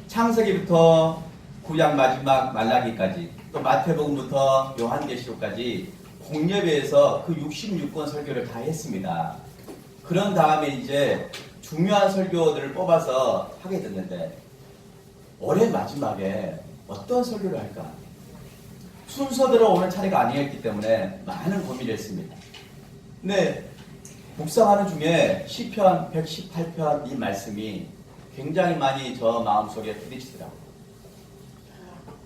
창세기부터 구약 마지막 말라기까지 또 마태복음부터 요한계시록까지 공예배에서 그 66권 설교를 다 했습니다. 그런 다음에 이제 중요한 설교들을 뽑아서 하게 됐는데 올해 마지막에 어떤 설교를 할까? 순서대로 오늘 차례가 아니었기 때문에 많은 고민을 했습니다. 근데 묵상하는 중에 시편 118편 이 말씀이 굉장히 많이 저 마음속에 부딪히더라고요.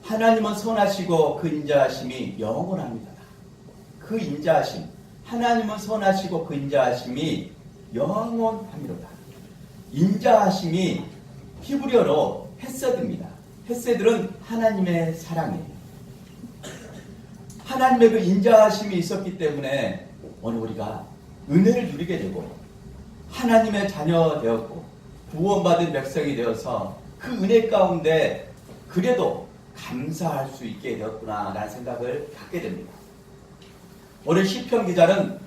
하나님은 선하시고 그 인자하심이 영원합니다. 그 인자하심, 하나님은 선하시고 그 인자하심이 영원합니다. 인자하심이 히브리어로 헤세드입니다. 헤세드는 하나님의 사랑이에요. 하나님의 그 인자하심이 있었기 때문에 오늘 우리가 은혜를 누리게 되고 하나님의 자녀 되었고 구원받은 백성이 되어서 그 은혜 가운데 그래도 감사할 수 있게 되었구나라는 생각을 갖게 됩니다. 오늘 시편 기자는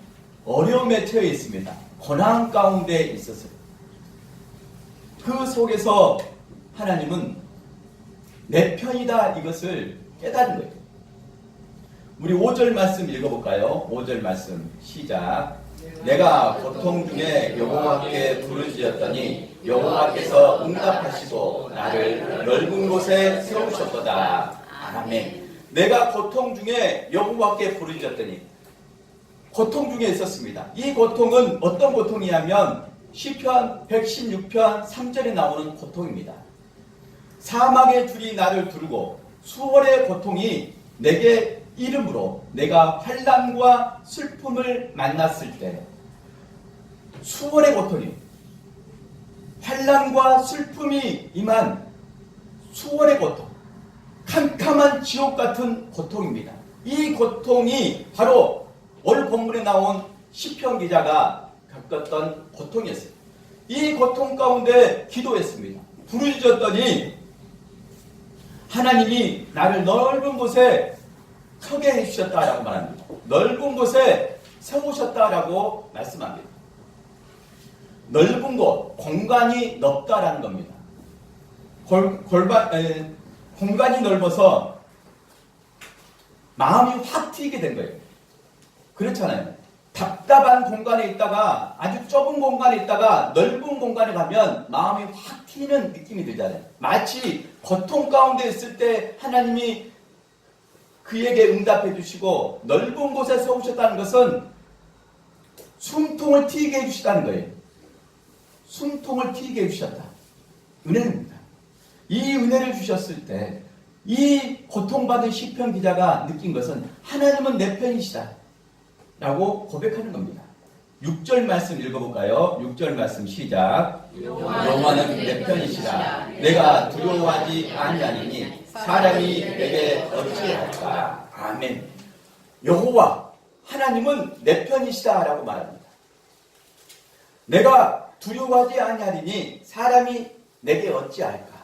어려움에 처해 있습니다. 고난 가운데 있었어요. 그 속에서 하나님은 내 편이다 이것을 깨달은 거예요. 우리 5절 말씀 읽어볼까요? 5절 말씀 시작. 내가 고통 중에 여호와께 부르짖었더니 여호와께서 응답하시고 나를 넓은 곳에 세우셨도다. 아멘. 내가 고통 중에 여호와께 부르짖었더니 고통 중에 있었습니다. 이 고통은 어떤 고통이냐면 시편 116편 3절에 나오는 고통입니다. 사막의 줄이 나를 두르고 수월의 고통이 내게 이름으로 내가 환난과 슬픔을 만났을 때 수월의 고통이 환난과 슬픔이 임한 수월의 고통, 캄캄한 지옥 같은 고통입니다. 이 고통이 바로 오늘 본문에 나온 시편 기자가 겪었던 고통이었어요. 이 고통 가운데 기도했습니다. 부르짖었더니 하나님이 나를 넓은 곳에 서게 해주셨다라고 말합니다. 넓은 곳에 세우셨다라고 말씀합니다. 넓은 곳, 공간이 넓다라는 겁니다. 공간이 넓어서 마음이 확 트이게 된 거예요. 그렇잖아요. 답답한 공간에 있다가 아주 좁은 공간에 있다가 넓은 공간에 가면 마음이 확 트이는 느낌이 들잖아요. 마치 고통 가운데 있을 때 하나님이 그에게 응답해 주시고 넓은 곳에 세우셨다는 것은 숨통을 트이게 해주시다는 거예요. 숨통을 트이게 해주셨다. 은혜입니다. 이 은혜를 주셨을 때 이 고통받은 시편 기자가 느낀 것은 하나님은 내 편이시다 라고 고백하는 겁니다. 6절 말씀 읽어볼까요? 6절 말씀 시작. 여호와는 내 편이시라. 내가 두려워하지 아니하리니 사람이 내게 어찌할까. 아멘. 여호와 하나님은 내 편이시다 라고 말합니다. 내가 두려워하지 아니하리니 사람이 내게 어찌할까.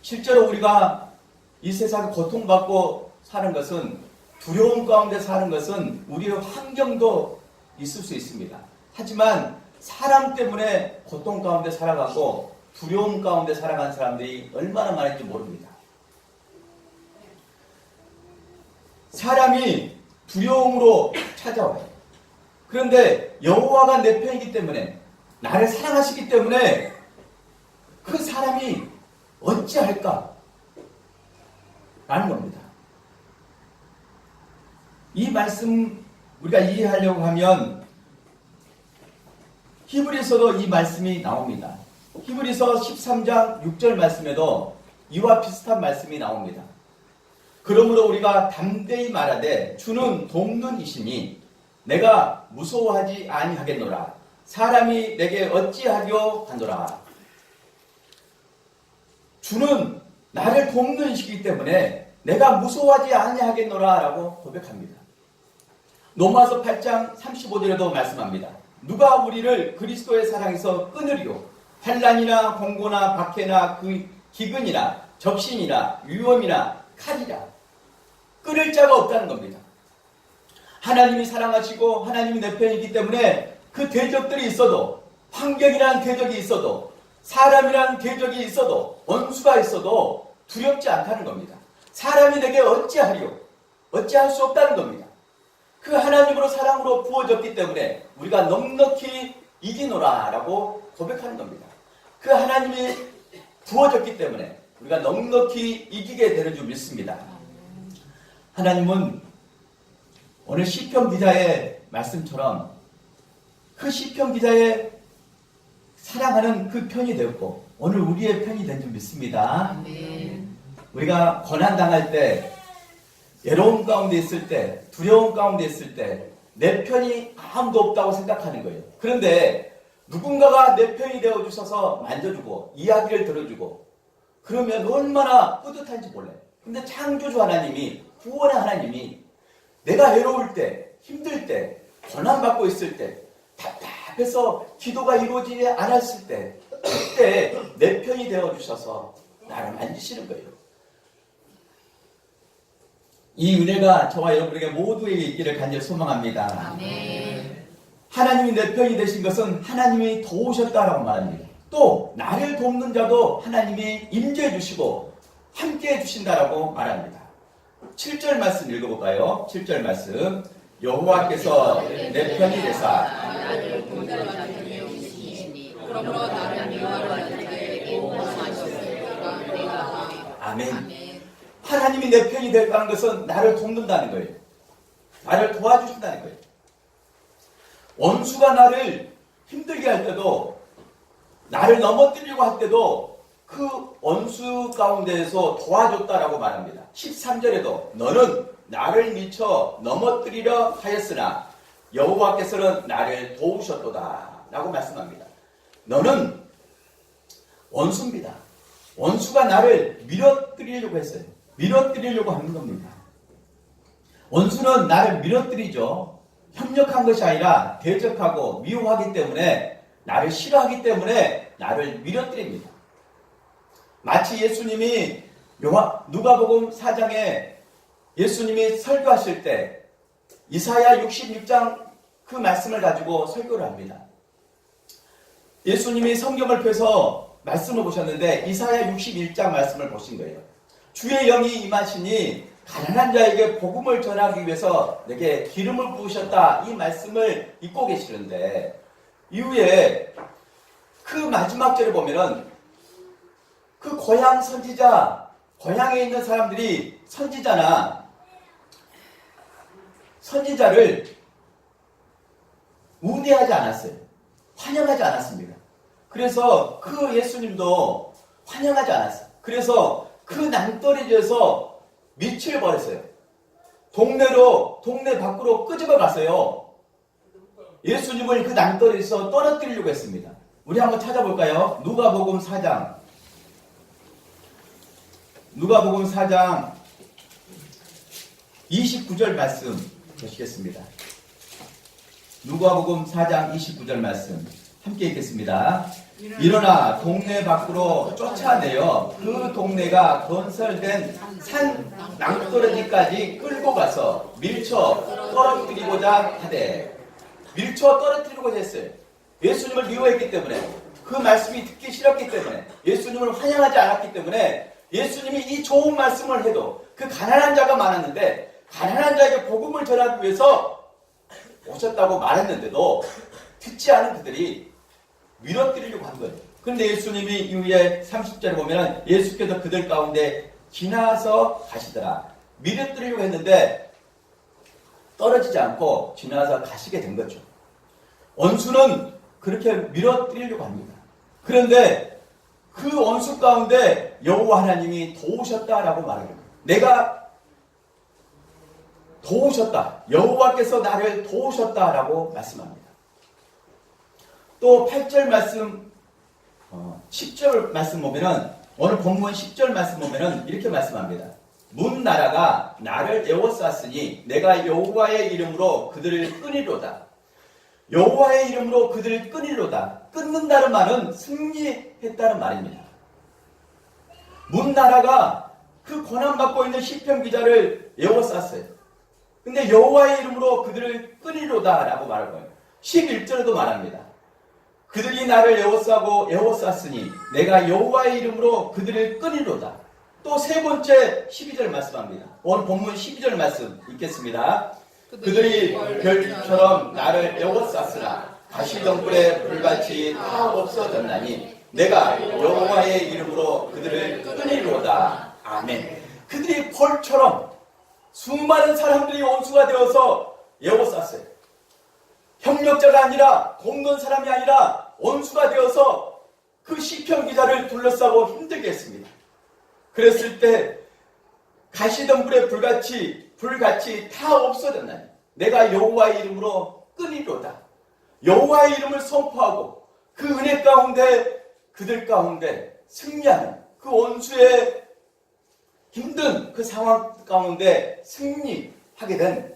실제로 우리가 이 세상에 고통받고 사는 것은 두려움 가운데 사는 것은 우리의 환경도 있을 수 있습니다. 하지만 사람 때문에 고통 가운데 살아가고 두려움 가운데 살아간 사람들이 얼마나 많은지 모릅니다. 사람이 두려움으로 찾아와요. 그런데 여호와가 내 편이기 때문에 나를 사랑하시기 때문에 그 사람이 어찌할까? 라는 겁니다. 이 말씀 우리가 이해하려고 하면 히브리서도 이 말씀이 나옵니다. 히브리서 13장 6절 말씀에도 이와 비슷한 말씀이 나옵니다. 그러므로 우리가 담대히 말하되 주는 돕는 이시니 내가 무서워하지 아니하겠노라. 사람이 내게 어찌하려 하노라. 주는 나를 돕는 이시기 때문에 내가 무서워하지 아니하겠노라 라고 고백합니다. 로마서 8장 35절에도 말씀합니다. 누가 우리를 그리스도의 사랑에서 끊으리요? 환난이나 공고나 박해나 그 기근이나 적신이나 위험이나 칼이라. 끊을 자가 없다는 겁니다. 하나님이 사랑하시고 하나님이 내 편이기 때문에 그 대적들이 있어도 환경이라는 대적이 있어도 사람이란 궤적이 있어도 원수가 있어도 두렵지 않다는 겁니다. 사람이 내게 어찌하리요? 어찌할 수 없다는 겁니다. 그 하나님으로 사랑으로 부어졌기 때문에 우리가 넉넉히 이기노라 라고 고백하는 겁니다. 그 하나님이 부어졌기 때문에 우리가 넉넉히 이기게 되는 줄 믿습니다. 하나님은 오늘 시편 기자의 말씀처럼 그 시편 기자의 사랑하는 그 편이 되었고 오늘 우리의 편이 된 줄 믿습니다. 우리가 고난당할 때, 외로움 가운데 있을 때, 두려움 가운데 있을 때 내 편이 아무도 없다고 생각하는 거예요. 그런데 누군가가 내 편이 되어주셔서 만져주고 이야기를 들어주고 그러면 얼마나 뿌듯한지 몰라요. 근데 창조주 하나님이, 구원의 하나님이 내가 외로울 때, 힘들 때, 고난받고 있을 때, 답답해서 기도가 이루어지지 않았을 때, 그때 내 편이 되어주셔서 나를 만지시는 거예요. 이 은혜가 저와 여러분에게 모두에게 있기를 간절히 소망합니다. 아멘. 하나님이 내 편이 되신 것은 하나님이 도우셨다라고 말합니다. 또 나를 돕는 자도 하나님이 임재해 주시고 함께해 주신다라고 말합니다. 7절 말씀 읽어볼까요? 7절 말씀. 여호와께서 내 편이 되사 나를 돕는 그러므로 나를 미워하는 자에게 보호하셨으니까 내가 아멘. 하나님이 내 편이 됐다는 것은 나를 돕는다는 거예요. 나를 도와주신다는 거예요. 원수가 나를 힘들게 할 때도, 나를 넘어뜨리려고 할 때도 그 원수 가운데에서 도와줬다라고 말합니다. 13절에도 너는 나를 미쳐 넘어뜨리려 하였으나 여호와께서는 나를 도우셨도다 라고 말씀합니다. 너는 원수입니다. 원수가 나를 밀어뜨리려고 했어요. 밀어뜨리려고 하는 겁니다. 원수는 나를 밀어뜨리죠. 협력한 것이 아니라 대적하고 미워하기 때문에, 나를 싫어하기 때문에 나를 밀어뜨립니다. 마치 예수님이 누가복음 4장에 예수님이 설교하실 때 이사야 66장 그 말씀을 가지고 설교를 합니다. 예수님이 성경을 펴서 말씀을 보셨는데 이사야 61장 말씀을 보신 거예요. 주의 영이 임하시니 가난한 자에게 복음을 전하기 위해서 내게 기름을 부으셨다, 이 말씀을 읽고 계시는데 이후에 그 마지막 절에 보면은 그 고향 선지자, 고향에 있는 사람들이 선지자를 우대하지 않았어요. 환영하지 않았습니다. 그래서 그 예수님도 환영하지 않았어요. 그래서 그 낭떠러지에서 밀치해버렸어요. 동네 밖으로 끄집어 갔어요. 예수님을 그 낭떠러지에서 떨어뜨리려고 했습니다. 우리 한번 찾아볼까요? 누가복음 4장 29절 말씀 보시겠습니다. 누가복음 4장 29절 말씀 함께 읽겠습니다. 일어나 동네 밖으로 쫓아내어 그 동네가 건설된 산 낭떠러지까지 끌고 가서 밀쳐 떨어뜨리고자 하되, 밀쳐 떨어뜨리고자 했어요. 예수님을 미워했기 때문에, 그 말씀이 듣기 싫었기 때문에, 예수님을 환영하지 않았기 때문에, 예수님이 이 좋은 말씀을 해도 그 가난한 자가 많았는데 가난한 자에게 복음을 전하기 위해서 오셨다고 말했는데도 듣지 않은 그들이 밀어뜨리려고 한 거예요. 그런데 예수님이 이후에 30절에 보면 예수께서 그들 가운데 지나서 가시더라. 밀어뜨리려고 했는데 떨어지지 않고 지나서 가시게 된 거죠. 원수는 그렇게 밀어뜨리려고 합니다. 그런데 그 원수 가운데 여호와 하나님이 도우셨다라고 말합니다. 내가 도우셨다. 여호와께서 나를 도우셨다라고 말씀합니다. 또 8절 말씀, 10절 말씀 보면은, 오늘 본문 10절 말씀 보면은 이렇게 말씀합니다. 문 나라가 나를 에워쌌으니 내가 여호와의 이름으로 그들을 끊이로다. 여호와의 이름으로 그들을 끊이로다. 끊는다는 말은 승리했다는 말입니다. 문 나라가 그 고난받고 있는 시편 기자를 에워쌌어요. 근데 여호와의 이름으로 그들을 끊이로다 라고 말할 거예요. 11절에도 말합니다. 그들이 나를 에워쌌으니 내가 여호와의 이름으로 그들을 끊이로다. 또 세 번째 12절 말씀합니다. 오늘 본문 12절 말씀 읽겠습니다. 그들이 별처럼 나를 에워쌌으나 가시덤불에 불같이 다 없어졌나니 내가 여호와의 이름으로 그들을 끊이로다. 아멘. 그들이 벌처럼 수많은 사람들이 원수가 되어서 에워쌌어요. 협력자가 아니라 돕는 사람이 아니라 원수가 되어서 그 시편 기자를 둘러싸고 힘들게 했습니다. 그랬을 때 가시덤불에 불같이 다 없어졌나니 내가 여호와의 이름으로 끊이로다. 여호와의 이름을 선포하고 그 은혜 가운데 그들 가운데 승리하는 그 원수의 힘든 그 상황 가운데 승리하게 된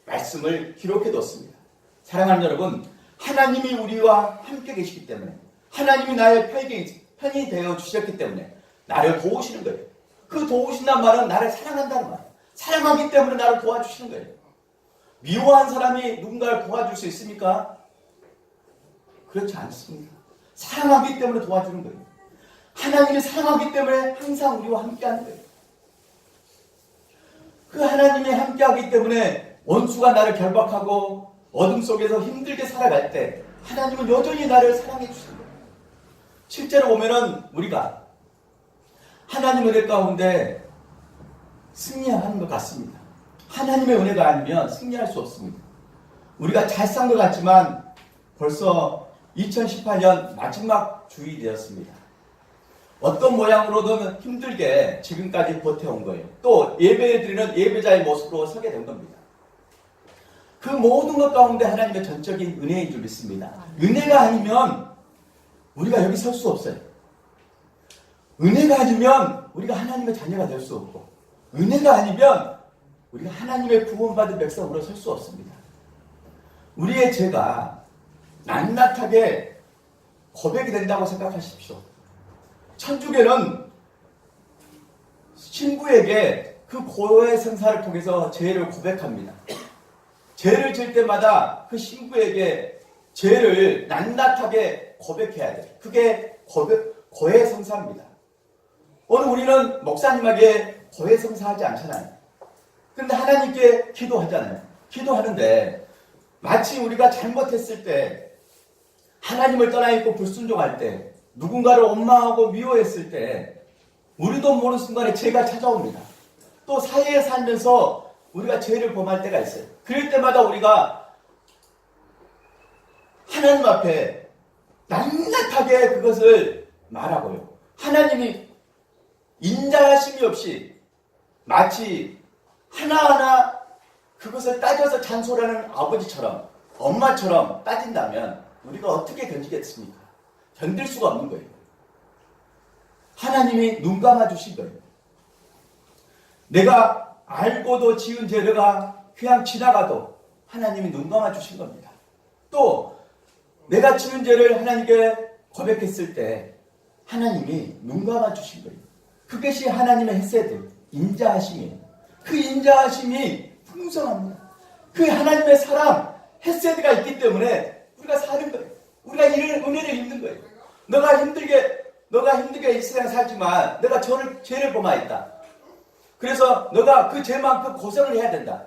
말씀을 기록해뒀습니다. 사랑하는 여러분, 하나님이 우리와 함께 계시기 때문에 하나님이 나의 편이 되어 주셨기 때문에 나를 도우시는 거예요. 그 도우신다는 말은 나를 사랑한다는 말이에요. 사랑하기 때문에 나를 도와주시는 거예요. 미워한 사람이 누군가를 도와줄 수 있습니까? 그렇지 않습니다. 사랑하기 때문에 도와주는 거예요. 하나님이 사랑하기 때문에 항상 우리와 함께하는 거예요. 그 하나님이 함께하기 때문에 원수가 나를 결박하고 어둠 속에서 힘들게 살아갈 때 하나님은 여전히 나를 사랑해 주시는 거예요. 실제로 보면은 우리가 하나님의 은혜 가운데 승리하는 것 같습니다. 하나님의 은혜가 아니면 승리할 수 없습니다. 우리가 잘 산 것 같지만 벌써 2018년 마지막 주일이 되었습니다. 어떤 모양으로든 힘들게 지금까지 버텨온 거예요. 또 예배 드리는 예배자의 모습으로 서게 된 겁니다. 그 모든 것 가운데 하나님의 전적인 은혜인 줄 믿습니다. 은혜가 아니면 우리가 여기 설 수 없어요. 은혜가 아니면 우리가 하나님의 자녀가 될 수 없고, 은혜가 아니면 우리가 하나님의 구원받은 백성으로 설 수 없습니다. 우리의 죄가 낱낱하게 고백이 된다고 생각하십시오. 천주교는 신부에게 그 고해 성사를 통해서 죄를 고백합니다. 죄를 질 때마다 그 신부에게 죄를 낱낱하게 고백해야 돼요. 그게 고해 성사입니다. 오늘 우리는 목사님에게 고해 성사하지 않잖아요. 그런데 하나님께 기도하잖아요. 기도하는데 마치 우리가 잘못했을 때, 하나님을 떠나 있고 불순종할 때, 누군가를 원망하고 미워했을 때 우리도 모르는 순간에 죄가 찾아옵니다. 또 사회에 살면서 우리가 죄를 범할 때가 있어요. 그럴 때마다 우리가 하나님 앞에 낱낱하게 그것을 말하고요. 하나님이 인자하심이 없이 마치 하나하나 그것을 따져서 잔소리하는 아버지처럼, 엄마처럼 따진다면 우리가 어떻게 견디겠습니까? 견딜 수가 없는 거예요. 하나님이 눈 감아주신 거예요. 내가 알고도 지은 죄가 그냥 지나가도 하나님이 눈 감아주신 겁니다. 또 내가 지은 죄를 하나님께 고백했을 때 하나님이 눈 감아주신 거예요. 그것이 하나님의 헤세드, 인자하심이에요. 그 인자하심이 풍성합니다. 그 하나님의 사랑, 헤세드가 있기 때문에 우리가 사는 거예요. 우리가 이런 은혜를 입는 거예요. 너가 힘들게 이 세상 살지만 내가 죄를 범하였다. 그래서 너가 그 죄만큼 고생을 해야 된다.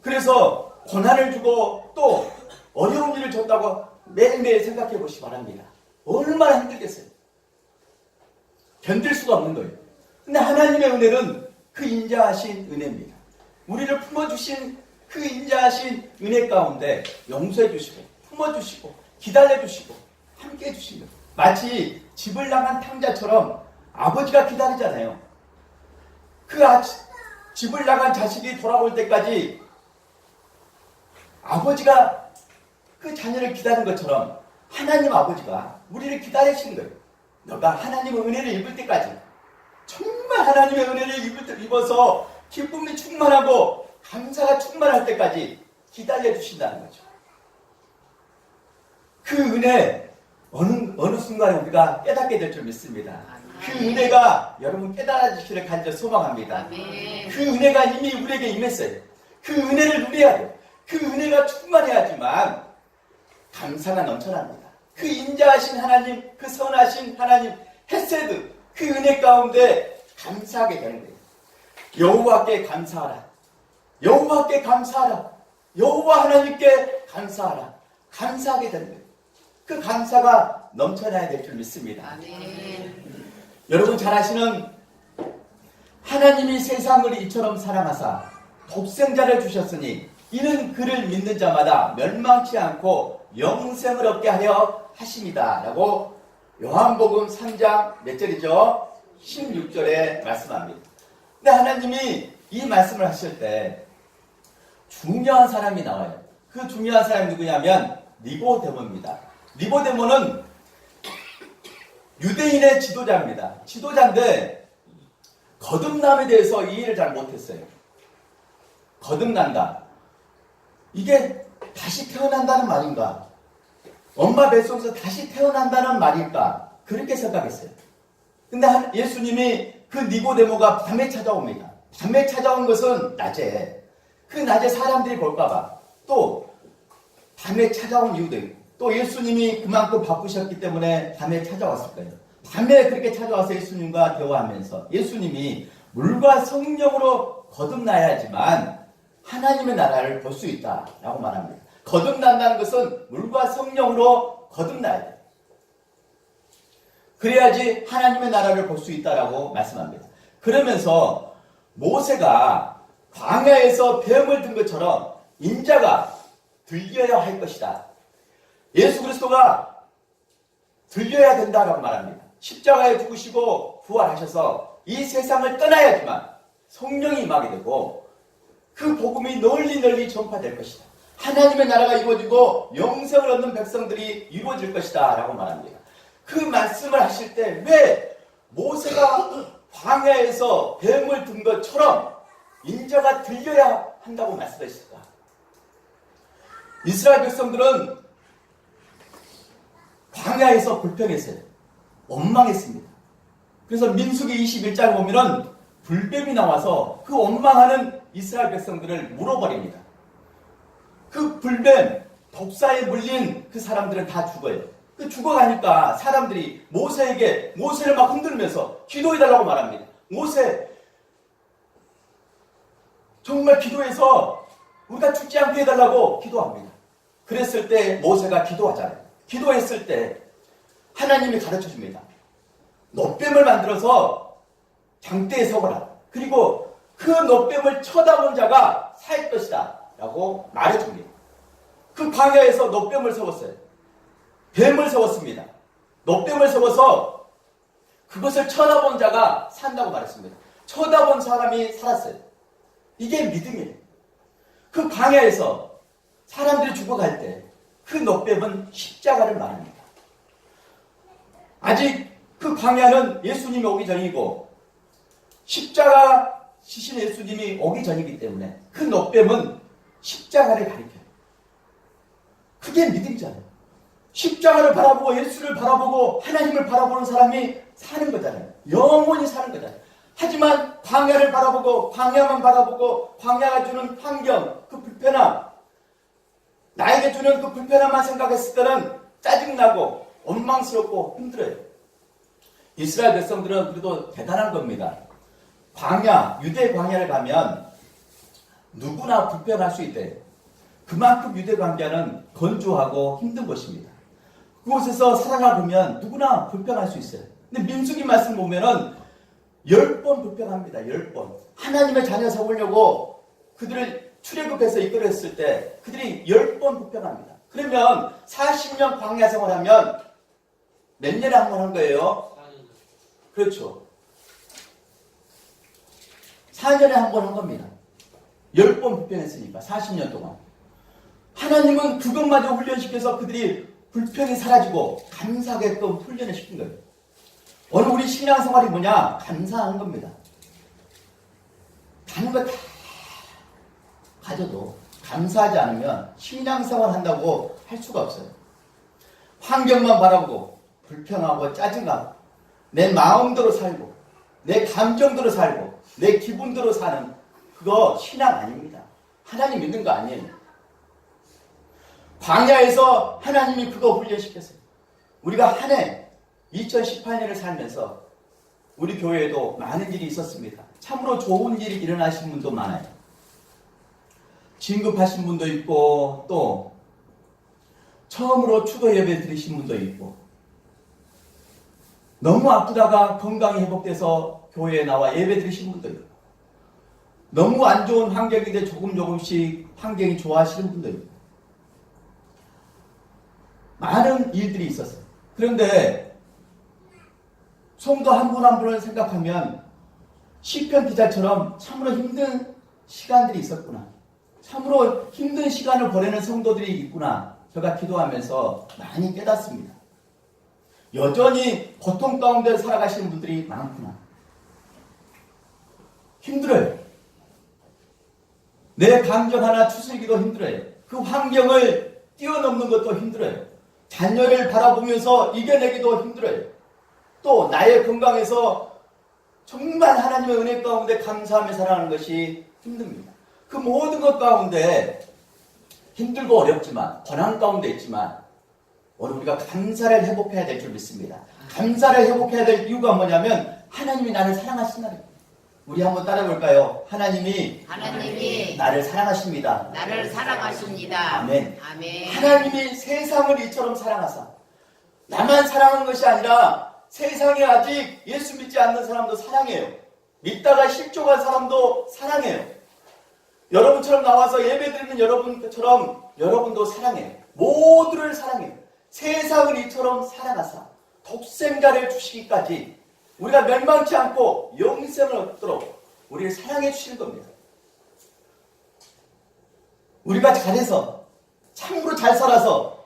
그래서 고난을 주고 또 어려운 일을 줬다고 매일매일 생각해 보시기 바랍니다. 얼마나 힘들겠어요. 견딜 수가 없는 거예요. 근데 하나님의 은혜는 그 인자하신 은혜입니다. 우리를 품어주신 그 인자하신 은혜 가운데 용서해 주시고, 품어주시고, 기다려 주시고, 함께 해주신 거예요. 마치 집을 나간 탕자처럼 아버지가 기다리잖아요. 그 집을 나간 자식이 돌아올 때까지 아버지가 그 자녀를 기다리는 것처럼 하나님 아버지가 우리를 기다리시는 거예요. 너가 하나님의 은혜를 입을 때까지, 정말 하나님의 은혜를 입어서 기쁨이 충만하고 감사가 충만할 때까지 기다려 주신다는 거죠. 그 은혜 어느 순간에 우리가 깨닫게 될 줄 믿습니다. 그 은혜가 여러분 깨달아지시기를 간절히 소망합니다. 그 은혜가 이미 우리에게 임했어요. 그 은혜를 누려야 돼요. 그 은혜가 충만해야지만 감사가 넘쳐납니다. 그 인자하신 하나님, 그 선하신 하나님, 헤세드, 그 은혜 가운데 감사하게 되는 거예요. 여호와께 감사하라. 여호와께 감사하라. 여호와 하나님께 감사하라. 감사하게 되는 거예요. 그 감사가 넘쳐나야 될 줄 믿습니다. 아멘. 여러분 잘 아시는 하나님이 세상을 이처럼 사랑하사 독생자를 주셨으니 이는 그를 믿는 자마다 멸망치 않고 영생을 얻게 하려 하십니다. 라고 요한복음 3장 몇 절이죠? 16절에 말씀합니다. 근데 하나님이 이 말씀을 하실 때 중요한 사람이 나와요. 그 중요한 사람이 누구냐면 니고데모입니다. 니고데모는 유대인의 지도자입니다. 지도자인데 거듭남에 대해서 이해를 잘 못했어요. 거듭난다. 이게 다시 태어난다는 말인가? 엄마 뱃속에서 다시 태어난다는 말일까? 그렇게 생각했어요. 근데 예수님이 그 니고데모가 밤에 찾아옵니다. 밤에 찾아온 것은 낮에. 그 낮에 사람들이 볼까봐. 또 밤에 찾아온 이유도 있고. 또 예수님이 그만큼 바쁘셨기 때문에 밤에 찾아왔을 거예요. 밤에 그렇게 찾아와서 예수님과 대화하면서 예수님이 물과 성령으로 거듭나야지만 하나님의 나라를 볼 수 있다라고 말합니다. 거듭난다는 것은 물과 성령으로 거듭나야 돼요. 그래야지 하나님의 나라를 볼 수 있다라고 말씀합니다. 그러면서 모세가 광야에서 뱀을 든 것처럼 인자가 들려야 할 것이다. 예수 그리스도가 들려야 된다라고 말합니다. 십자가에 죽으시고 부활하셔서 이 세상을 떠나야지만 성령이 임하게 되고 그 복음이 널리 전파될 것이다. 하나님의 나라가 이루어지고 영생을 얻는 백성들이 이루어질 것이다 라고 말합니다. 그 말씀을 하실 때 왜 모세가 광야에서 뱀을 든 것처럼 인자가 들려야 한다고 말씀하실까? 이스라엘 백성들은 광야에서 불평했어요. 원망했습니다. 그래서 민수기 21장에 보면은 불뱀이 나와서 그 원망하는 이스라엘 백성들을 물어버립니다. 그 불뱀, 독사에 물린 그 사람들은 다 죽어요. 그 죽어가니까 사람들이 모세를 막 흔들면서 기도해달라고 말합니다. 모세, 정말 기도해서 우리가 죽지 않게 해달라고 기도합니다. 그랬을 때 모세가 기도하잖아요. 기도했을 때 하나님이 가르쳐 줍니다. 놋뱀을 만들어서 장대에 서거라. 그리고 그 놋뱀을 쳐다본 자가 살 것이다. 라고 말해줍니다. 그 광야에서 놋뱀을 세웠어요. 뱀을 세웠습니다. 놋뱀을 세워서 그것을 쳐다본 자가 산다고 말했습니다. 쳐다본 사람이 살았어요. 이게 믿음이에요. 그 광야에서 사람들이 죽어갈 때 그 놋뱀은 십자가를 말합니다. 아직 그 광야는 예수님이 오기 전이고 십자가 지신 예수님이 오기 전이기 때문에 그 놋뱀은 십자가를 가리켜요. 그게 믿음이잖아요. 십자가를 바라보고 예수를 바라보고 하나님을 바라보는 사람이 사는 거잖아요. 영원히 사는 거잖아요. 하지만 광야를 바라보고 광야만 바라보고 광야가 주는 환경, 그 불편함, 나에게 주는 그 불편함만 생각했을 때는 짜증나고 원망스럽고 힘들어요. 이스라엘 백성들은 그래도 대단한 겁니다. 광야, 유대 광야를 가면 누구나 불편할 수 있대요. 그만큼 유대 광야는 건조하고 힘든 곳입니다. 그곳에서 살아가보면 누구나 불편할 수 있어요. 근데 민수기 말씀 보면은 10번 불편합니다. 10번. 하나님의 자녀 세우려고 그들을 출애굽해서 이끌었을 때 그들이 10번 불편합니다. 그러면 40년 광야 생활하면 몇 년에 한 번 한 거예요? 4년. 그렇죠. 4년에 한 번 한 겁니다. 10번 불편했으니까 40년 동안. 하나님은 그것마저 훈련시켜서 그들이 불평이 사라지고 감사하게끔 훈련을 시킨 거예요. 오늘 우리 신앙생활이 뭐냐? 감사하는 겁니다. 다른 거 다 가져도 감사하지 않으면 신앙생활 한다고 할 수가 없어요. 환경만 바라보고 불평하고 짜증나고 내 마음대로 살고 내 감정대로 살고 내 기분대로 사는 그거 신앙 아닙니다. 하나님 믿는 거 아니에요. 광야에서 하나님이 그거 훈련시켰어요. 우리가 한 해 2018년을 살면서 우리 교회에도 많은 일이 있었습니다. 참으로 좋은 일이 일어나신 분도 많아요. 진급하신 분도 있고 또 처음으로 추도 예배 드리신 분도 있고 너무 아프다가 건강이 회복돼서 교회에 나와 예배 드리신 분도 있고 너무 안 좋은 환경인데 조금씩 환경이 좋아지는 분도 있고 많은 일들이 있었어요. 그런데 성도 한 분 한 분을 생각하면 시편 기자처럼 참으로 힘든 시간들이 있었구나. 참으로 힘든 시간을 보내는 성도들이 있구나. 제가 기도하면서 많이 깨닫습니다. 여전히 고통 가운데 살아가시는 분들이 많구나. 힘들어요. 내 감정 하나 추스리기도 힘들어요. 그 환경을 뛰어넘는 것도 힘들어요. 자녀를 바라보면서 이겨내기도 힘들어요. 또 나의 건강에서 정말 하나님의 은혜 가운데 감사하며 살아가는 것이 힘듭니다. 그 모든 것 가운데 힘들고 어렵지만 고난 가운데 있지만 오늘 우리가 감사를 회복해야 될 줄 믿습니다. 감사를 회복해야 될 이유가 뭐냐면 하나님이 나를 사랑하신다는. 우리 한번 따라 볼까요? 하나님이 나를 사랑하십니다. 나를 사랑하십니다. 아멘. 아멘. 하나님이 세상을 이처럼 사랑하사 나만 사랑한 것이 아니라 세상에 아직 예수 믿지 않는 사람도 사랑해요. 믿다가 실족한 사람도 사랑해요. 여러분처럼 나와서 예배드리는 여러분처럼 여러분도 사랑해요. 모두를 사랑해요. 세상을 이처럼 사랑하사 독생자를 주시기까지 우리가 멸망치 않고 영생을 얻도록 우리를 사랑해 주시는 겁니다. 우리가 잘해서 참으로 잘 살아서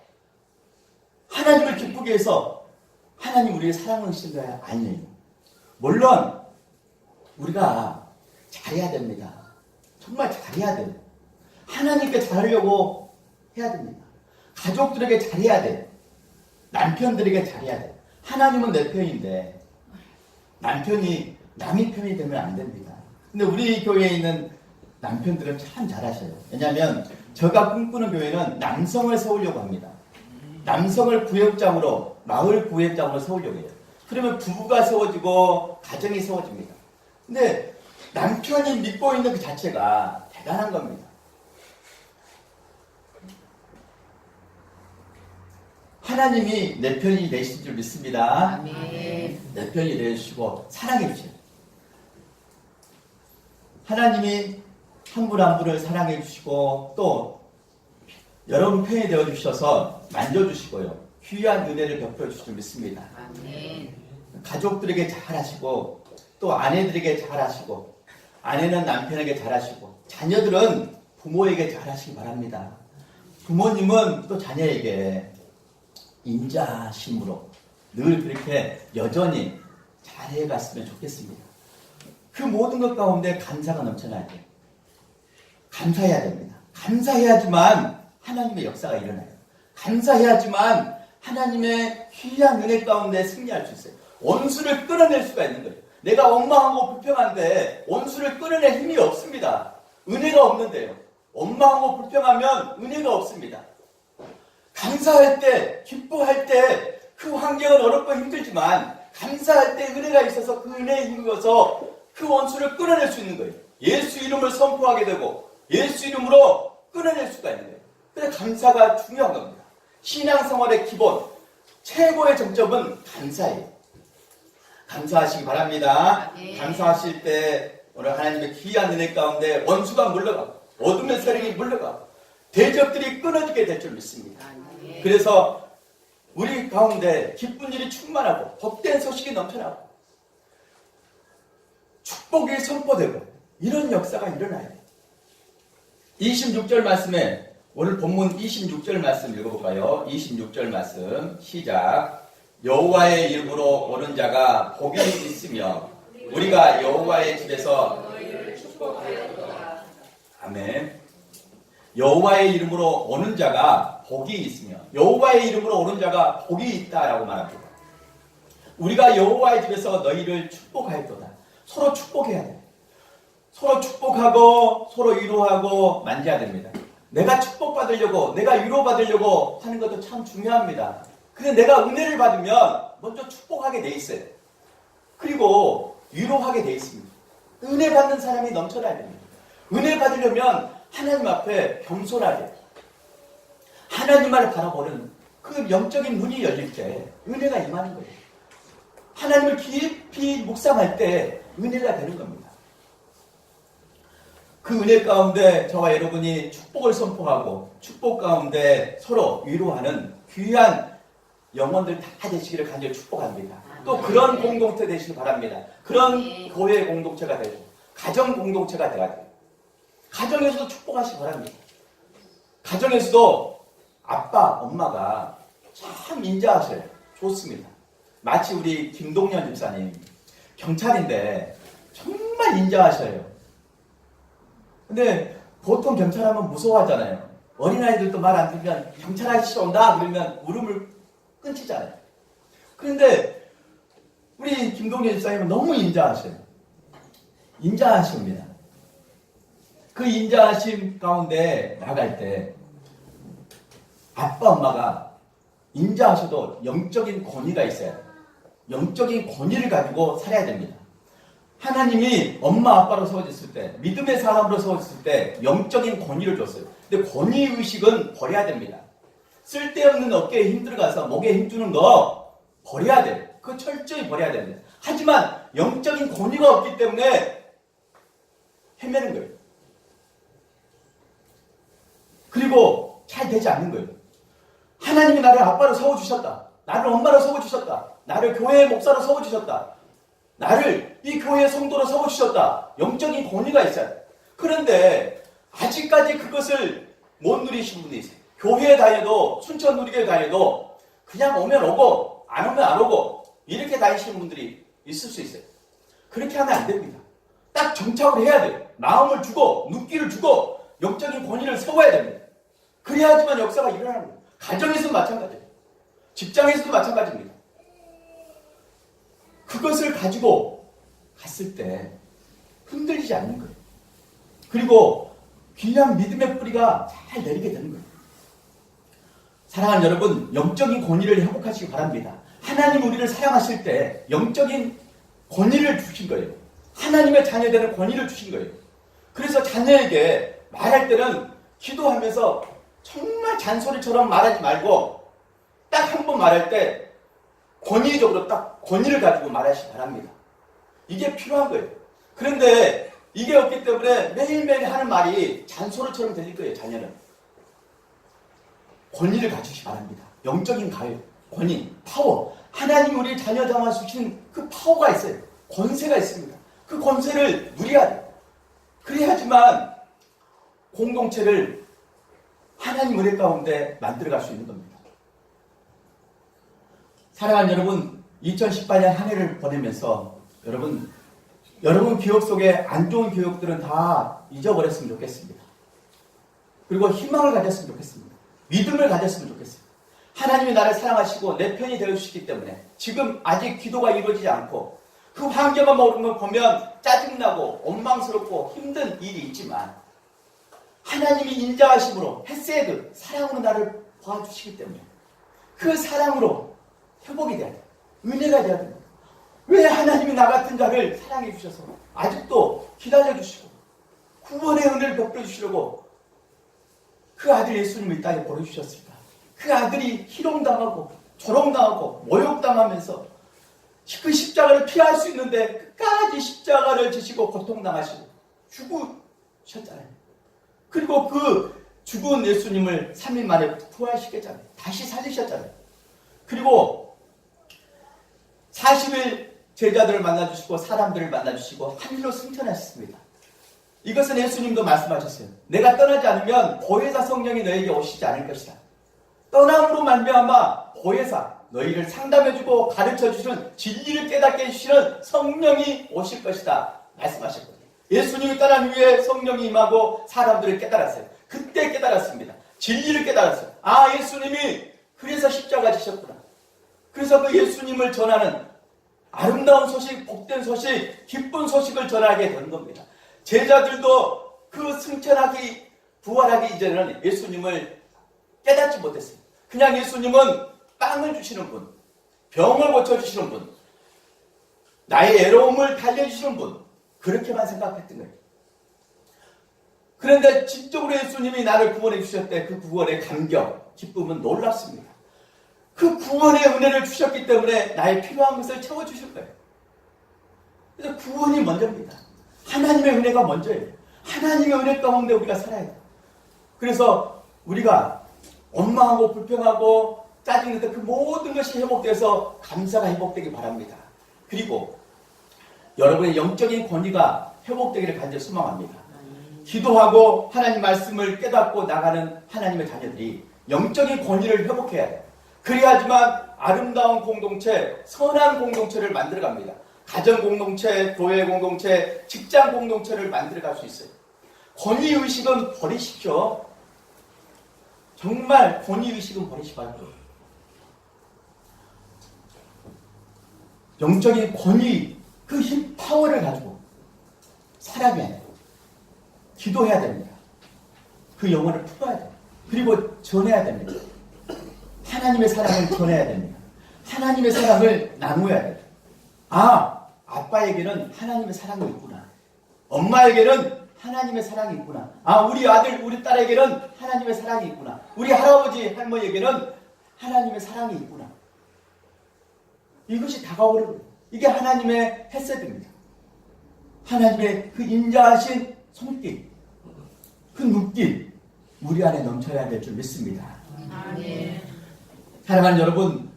하나님을 기쁘게 해서 하나님 우리를 사랑하시는 거야? 아니에요. 물론 우리가 잘해야 됩니다. 정말 잘해야 돼요. 하나님께 잘하려고 해야 됩니다. 가족들에게 잘해야 돼요. 남편들에게 잘해야 돼요. 하나님은 내 편인데 남편이 남의 편이 되면 안 됩니다. 근데 우리 교회에 있는 남편들은 참 잘하셔요. 왜냐하면 제가 꿈꾸는 교회는 남성을 세우려고 합니다. 남성을 구역장으로 마을 구역장으로 세우려고 해요. 그러면 부부가 세워지고 가정이 세워집니다. 근데 남편이 믿고 있는 그 자체가 대단한 겁니다. 하나님이 내 편이 되실 줄 믿습니다. 아멘. 내 편이 되시고 사랑해 주세요. 하나님이 한 분 한 분을 사랑해 주시고 또 여러분 편이 되어 주셔서 만져주시고요. 귀한 은혜를 베풀어 주실 줄 믿습니다. 아멘. 가족들에게 잘하시고 또 아내들에게 잘하시고 아내는 남편에게 잘하시고 자녀들은 부모에게 잘하시기 바랍니다. 부모님은 또 자녀에게 인자심으로 늘 그렇게 여전히 잘해갔으면 좋겠습니다. 그 모든 것 가운데 감사가 넘쳐나야 돼요. 감사해야 됩니다. 감사해야지만 하나님의 역사가 일어나요. 감사해야지만 하나님의 귀한 은혜 가운데 승리할 수 있어요. 원수를 끌어낼 수가 있는 거예요. 내가 원망하고 불평한데 원수를 끌어낼 힘이 없습니다. 은혜가 없는데요. 원망하고 불평하면 은혜가 없습니다. 감사할 때, 기뻐할 때 그 환경은 어렵고 힘들지만 감사할 때 은혜가 있어서 그 은혜에 힘입어서 그 원수를 끌어낼 수 있는 거예요. 예수 이름을 선포하게 되고 예수 이름으로 끌어낼 수가 있는 거예요. 그래서 감사가 중요한 겁니다. 신앙생활의 기본, 최고의 정점은 감사예요. 감사하시기 바랍니다. 네. 감사하실 때 오늘 하나님의 귀한 은혜 가운데 원수가 물러가고 어둠의 세력이 물러가고 대적들이 끊어지게 될 줄 믿습니다. 네. 그래서 우리 가운데 기쁜 일이 충만하고 복된 소식이 넘쳐나고 축복이 선포되고 이런 역사가 일어나요. 26절 말씀에 오늘 본문 26절 말씀 읽어볼까요? 26절 말씀 시작. 여호와의 이름으로 오는 자가 복이 있으며 우리가 여호와의 집에서 아멘. 여호와의 이름으로 오는 자가 복이 있으며 여호와의 이름으로 오는 자가 복이 있다라고 말합니다. 우리가 여호와의 집에서 너희를 축복하였도다. 서로 축복해야 돼. 서로 축복하고 서로 위로하고 만져야 됩니다. 내가 축복받으려고, 내가 위로받으려고 하는 것도 참 중요합니다. 근데 내가 은혜를 받으면 먼저 축복하게 돼 있어요. 그리고 위로하게 돼 있습니다. 은혜 받는 사람이 넘쳐나야 됩니다. 은혜 받으려면 하나님 앞에 겸손하게 하나님만을 바라보는 그 영적인 눈이 열릴 때 은혜가 임하는 거예요. 하나님을 깊이 묵상할 때 은혜가 되는 겁니다. 그 은혜 가운데 저와 여러분이 축복을 선포하고 축복 가운데 서로 위로하는 귀한 영혼들 다 되시기를 간절히 축복합니다. 또 그런 공동체 되시기 바랍니다. 그런 교회 공동체가 되고 가정 공동체가 되어야 돼요. 가정에서도 축복하시기 바랍니다. 가정에서도 아빠, 엄마가 참 인자하셔요. 좋습니다. 마치 우리 김동연 집사님 경찰인데 정말 인자하셔요. 근데 보통 경찰하면 무서워하잖아요. 어린아이들도 말 안 들으면 경찰 아저씨 온다 그러면 울음을 끊치잖아요. 그런데 우리 김동연 집사님은 너무 인자하셔요. 인자하십니다. 그 인자하심 가운데 나갈 때 아빠 엄마가 인자하셔도 영적인 권위가 있어요. 영적인 권위를 가지고 살아야 됩니다. 하나님이 엄마 아빠로 세워졌을 때 믿음의 사람으로 세워졌을 때 영적인 권위를 줬어요. 근데 권위의식은 버려야 됩니다. 쓸데없는 어깨에 힘 들어가서 목에 힘주는 거 버려야 돼요. 그거 철저히 버려야 됩니다. 하지만 영적인 권위가 없기 때문에 헤매는 거예요. 그리고 잘 되지 않는 거예요. 하나님이 나를 아빠로 세워주셨다. 나를 엄마로 세워주셨다. 나를 교회의 목사로 세워주셨다. 나를 이 교회의 성도로 세워주셨다. 영적인 권위가 있어요. 그런데 아직까지 그것을 못 누리신 분이 있어요. 교회에 다녀도 순천 누리교회 다녀도 그냥 오면 오고 안 오면 안 오고 이렇게 다니시는 분들이 있을 수 있어요. 그렇게 하면 안 됩니다. 딱 정착을 해야 돼요. 마음을 주고 눈길을 주고 영적인 권위를 세워야 됩니다. 그래야지만 역사가 일어나는 거예요. 가정에서도 마찬가지예요. 직장에서도 마찬가지입니다. 그것을 가지고 갔을 때 흔들리지 않는 거예요. 그리고 귀한 믿음의 뿌리가 잘 내리게 되는 거예요. 사랑하는 여러분, 영적인 권위를 회복하시기 바랍니다. 하나님 우리를 사랑하실 때 영적인 권위를 주신 거예요. 하나님의 자녀되는 권위를 주신 거예요. 그래서 자녀에게 말할 때는 기도하면서 정말 잔소리처럼 말하지 말고 딱 한 번 말할 때 권위적으로 딱 권위를 가지고 말하시기 바랍니다. 이게 필요한 거예요. 그런데 이게 없기 때문에 매일매일 하는 말이 잔소리처럼 들릴 거예요. 자녀는. 권위를 가지시기 바랍니다. 영적인 권위, 파워. 하나님이 우리 자녀 담아 주신 그 파워가 있어요. 권세가 있습니다. 그 권세를 누려야 돼요. 그래야지만 공동체를 하나님 은혜 가운데 만들어갈 수 있는 겁니다. 사랑하는 여러분, 2018년 한 해를 보내면서 여러분 기억 속에 안 좋은 기억들은 다 잊어버렸으면 좋겠습니다. 그리고 희망을 가졌으면 좋겠습니다. 믿음을 가졌으면 좋겠습니다. 하나님이 나를 사랑하시고 내 편이 되어주시기 때문에 지금 아직 기도가 이루어지지 않고 그 환경만 보면 짜증나고 원망스럽고 힘든 일이 있지만 하나님이 인자하심으로 헤세드 사랑으로 나를 봐주시기 때문에 그 사랑으로 회복이 돼야 돼요. 은혜가 돼야 됩니다. 왜 하나님이 나 같은 자를 사랑해 주셔서 아직도 기다려 주시고 구원의 은혜를 베풀어 주시려고 그 아들 예수님을 이 땅에 보내주셨을까? 그 아들이 희롱당하고 조롱당하고 모욕당하면서 그 십자가를 피할 수 있는데 끝까지 십자가를 지시고 고통당하시고 죽으셨잖아요. 그리고 그 죽은 예수님을 3일 만에 부활시켰잖아요. 다시 살리셨잖아요. 그리고 40일 제자들을 만나주시고 사람들을 만나주시고 하늘로 승천하셨습니다. 이것은 예수님도 말씀하셨어요. 내가 떠나지 않으면 보혜사 성령이 너에게 오시지 않을 것이다. 떠남으로 말미암아 보혜사 너희를 상담해주고 가르쳐주시는 진리를 깨닫게 해주시는 성령이 오실 것이다 말씀하셨거든요. 예수님이 떠난 후에 성령이 임하고 사람들을 깨달았어요. 그때 깨달았습니다. 진리를 깨달았어요. 아, 예수님이 그래서 십자가 지셨구나. 그래서 그 예수님을 전하는 아름다운 소식, 복된 소식, 기쁜 소식을 전하게 된 겁니다. 제자들도 그 승천하기 부활하기 이전에는 예수님을 깨닫지 못했어요. 그냥 예수님은 빵을 주시는 분, 병을 고쳐주시는 분, 나의 애로움을 달래주시는 분, 그렇게만 생각했던 거예요. 그런데 진정으로 예수님이 나를 구원해 주셨대. 그 구원의 감격, 기쁨은 놀랍습니다. 그 구원의 은혜를 주셨기 때문에 나의 필요한 것을 채워주실 거예요. 그래서 구원이 먼저입니다. 하나님의 은혜가 먼저예요. 하나님의 은혜 가운데 우리가 살아야 돼요. 그래서 우리가 원망하고 불평하고 짜증내던 그 모든 것이 회복돼서 감사가 회복되기 바랍니다. 그리고 여러분의 영적인 권위가 회복되기를 간절히 소망합니다. 기도하고 하나님 말씀을 깨닫고 나가는 하나님의 자녀들이 영적인 권위를 회복해야 돼요. 그래야지만 아름다운 공동체, 선한 공동체를 만들어갑니다. 가정 공동체, 교회 공동체, 직장 공동체를 만들어갈 수 있어요. 권위의식은 버리십시오. 정말 권위의식은 버리시고요. 영적인 권위, 그 힘, 파워를 가지고 살아가야 돼요. 기도해야 됩니다. 그 영혼을 풀어야 돼요. 그리고 전해야 됩니다. 하나님의 사랑을 전해야 됩니다. 하나님의 사랑을 나누어야 돼요. 아, 아빠에게는 하나님의 사랑이 있구나. 엄마에게는 하나님의 사랑이 있구나. 아, 우리 아들, 우리 딸에게는 하나님의 사랑이 있구나. 우리 할아버지, 할머니에게는 하나님의 사랑이 있구나. 이것이 다가오는 거예요. 이게 하나님의 헤세드입니다. 하나님의 그 인자하신 손길, 그 눈길, 우리 안에 넘쳐야 될 줄 믿습니다. 아멘. 사랑하는 여러분,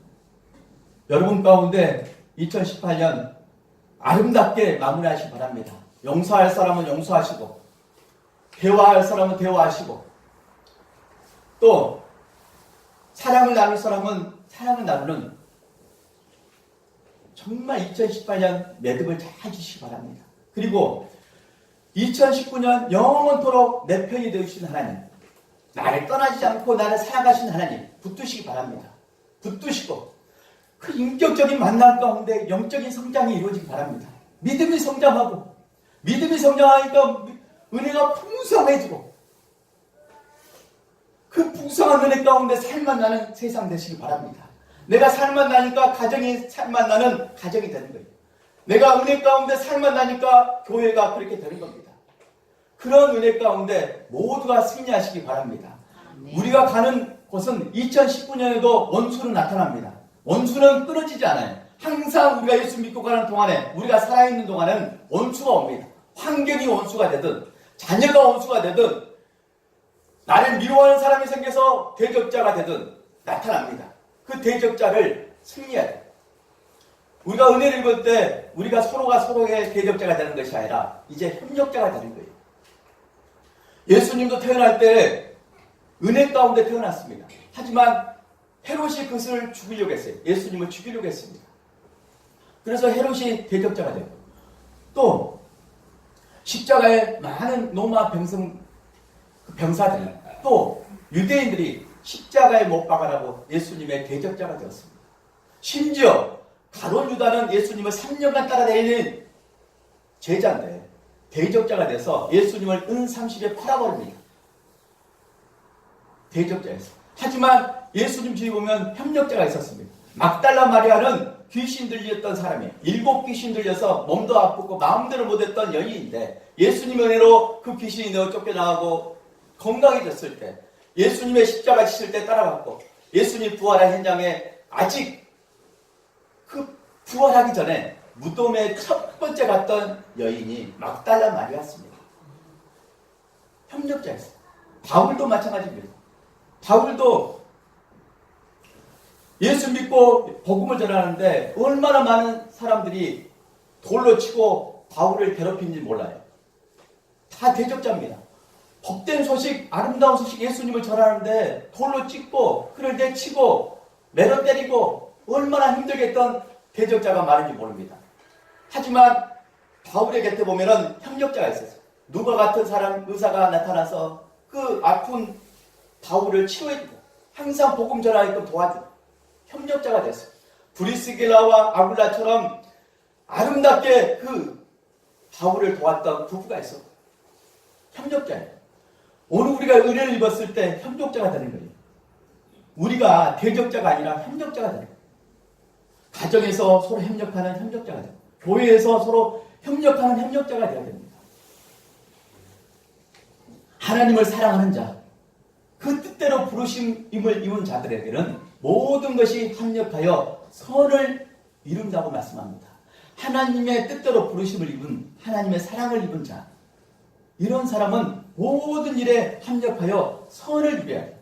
여러분 가운데 2018년 아름답게 마무리하시기 바랍니다. 용서할 사람은 용서하시고, 대화할 사람은 대화하시고, 또 사랑을 나눌 사람은 사랑을 나누는 정말 2018년 매듭을 잘 주시기 바랍니다. 그리고 2019년 영원토록 내 편이 되어주신 하나님, 나를 떠나지 않고 나를 사랑하신 하나님 붙드시기 바랍니다. 붙드시고 그 인격적인 만남 가운데 영적인 성장이 이루어지기 바랍니다. 믿음이 성장하고, 믿음이 성장하니까 은혜가 풍성해지고, 그 풍성한 은혜 가운데 살만 나는 세상 되시기 바랍니다. 내가 살만 나니까 가정이 살만 나는 가정이 되는 거예요. 내가 은혜 가운데 살만 나니까 교회가 그렇게 되는 겁니다. 그런 은혜 가운데 모두가 승리하시기 바랍니다. 아멘. 우리가 가는 곳은 2019년에도 원수는 나타납니다. 원수는 끊어지지 않아요. 항상 우리가 예수 믿고 가는 동안에, 우리가 살아있는 동안은 원수가 옵니다. 환경이 원수가 되든, 자녀가 원수가 되든, 나를 미워하는 사람이 생겨서 대적자가 되든 나타납니다. 그 대적자를 승리해야 돼요. 우리가 은혜를 입을 때 우리가 서로가 서로의 대적자가 되는 것이 아니라 이제 협력자가 되는 거예요. 예수님도 태어날 때 은혜 가운데 태어났습니다. 하지만 헤롯이 그것을 죽이려고 했어요. 예수님을 죽이려고 했습니다. 그래서 헤롯이 대적자가 되고, 또 십자가에 많은 로마 병사들이, 또 유대인들이 십자가에 못 박아라고 예수님의 대적자가 되었습니다. 심지어 가룟 유다는 예수님을 3년간 따라다니는 제자인데 대적자가 돼서 예수님을 은 30에 팔아버립니다. 대적자였어요. 하지만 예수님 뒤에 보면 협력자가 있었습니다. 막달라 마리아는 귀신 들렸던 사람이에요. 7 귀신 들려서 몸도 아프고 마음대로 못했던 여인인데 예수님의 은혜로 그 귀신이 내어 쫓겨나가고 건강해졌을 때, 예수님의 십자가 지실 때 따라갔고, 예수님 부활한 현장에 아직 그 부활하기 전에 무덤에 첫 번째 갔던 여인이 막달라 마리아였습니다. 협력자였어요. 바울도 마찬가지입니다. 바울도 예수 믿고 복음을 전하는데 얼마나 많은 사람들이 돌로 치고 바울을 괴롭힌지 몰라요. 다 대적자입니다. 복된 소식, 아름다운 소식 예수님을 전하는데 돌로 찍고 그를 내치고 매로 때리고 얼마나 힘들게 했던 대적자가 많은지 모릅니다. 하지만 바울의 곁에 보면은 협력자가 있었어요. 누가 같은 사람, 의사가 나타나서 그 아픈 바울을 치료해주고 항상 복음 전하게끔 도와주고 협력자가 됐어요. 브리스길라와 아굴라처럼 아름답게 그 바울을 도왔던 부부가 있었고 협력자예요. 오늘 우리가 은혜를 입었을 때 협력자가 되는 거예요. 우리가 대적자가 아니라 협력자가 되는 거예요. 가정에서 서로 협력하는 협력자가 되고 교회에서 서로 협력하는 협력자가 되어야 됩니다. 하나님을 사랑하는 자, 그 뜻대로 부르심을 입은 자들에게는 모든 것이 합력하여 선을 이룬다고 말씀합니다. 하나님의 뜻대로 부르심을 입은, 하나님의 사랑을 입은 자, 이런 사람은 모든 일에 합력하여 선을 이루어야 해요.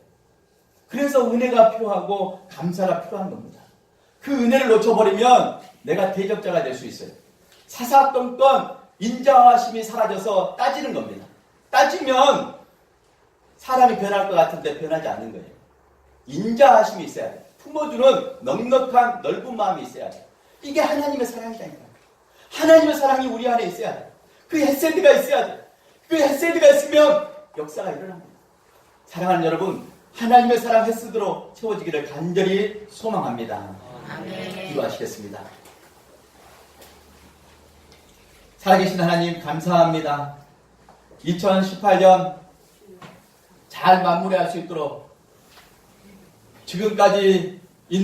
그래서 은혜가 필요하고 감사가 필요한 겁니다. 그 은혜를 놓쳐버리면 내가 대적자가 될 수 있어요. 사사건건 인자하심이 사라져서 따지는 겁니다. 따지면 사람이 변할 것 같은데 변하지 않는 거예요. 인자하심이 있어야 돼요. 품어주는 넉넉한 넓은 마음이 있어야 돼요. 이게 하나님의 사랑이라니까요. 하나님의 사랑이 우리 안에 있어야 돼요. 그 헤세드가 있어야 돼요. 그 헤세드가 있으면 역사가 일어납니다. 사랑하는 여러분, 하나님의 사랑 헤세드로 채워지기를 간절히 소망합니다. 아멘. 기도하시겠습니다. 살아계신 하나님 감사합니다. 2018년 잘 마무리할 수 있도록 지금까지